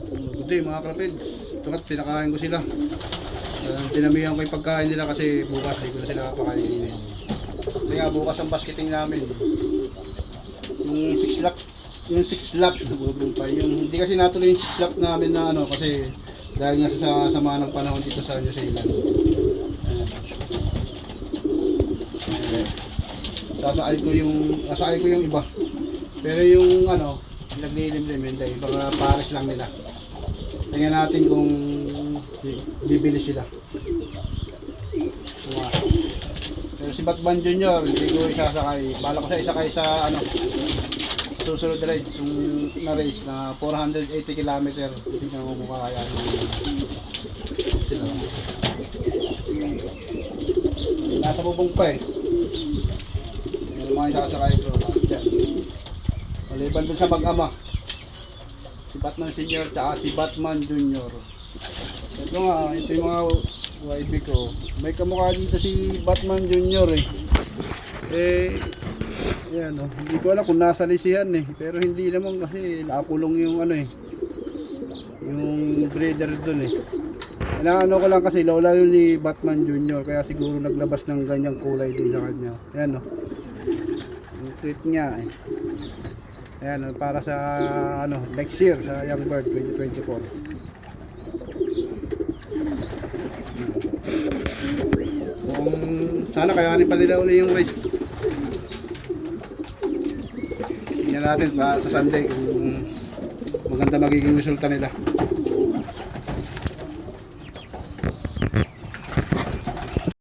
Good day mga kapits. Ito nga, pinakain ko sila. Tinamihan ko yung pagkain nila kasi bukas di ko na sila pakainin. Kaya bukas ang basketing namin. Yung 6 lap, yung 6 lap yung hindi kasi natuloy yung 6 lap namin na ano kasi dahil nga sa sama ng panahon dito sa New Zealand. Sasakay ko yung iba. Pero yung ano, naglilimlim hindi, baka pares lang nila. Tingnan natin kung bibili sila. Pero si Batman Junior, hindi ko isasakay. Bala ko sa isakay sa ano, susunod na rides, yung na race na 480 km. Hindi ko makakaya sila. Nasa bubong pa eh. Yung mga isasakay ko. Maliban dun sa mag-ama. Si Batman Senior at si Batman Junior. Ito nga, ito yung mga YB ko. May kamukha dito si Batman Junior yan oh. Hindi ko alam kung nasa lisihan pero hindi naman kasi nakulong yung ano yung breeder dun Inaano ko lang kasi lola yun ni Batman Junior kaya siguro naglabas ng ganyang kulay din sa kanya. Yan oh. Yung tweet niya Ayan, para sa ano, next year sa Young Bird 2024. Sana kayanin pa nila uli yung race. Tingnan natin sa Sunday kung maganda magiging resulta nila.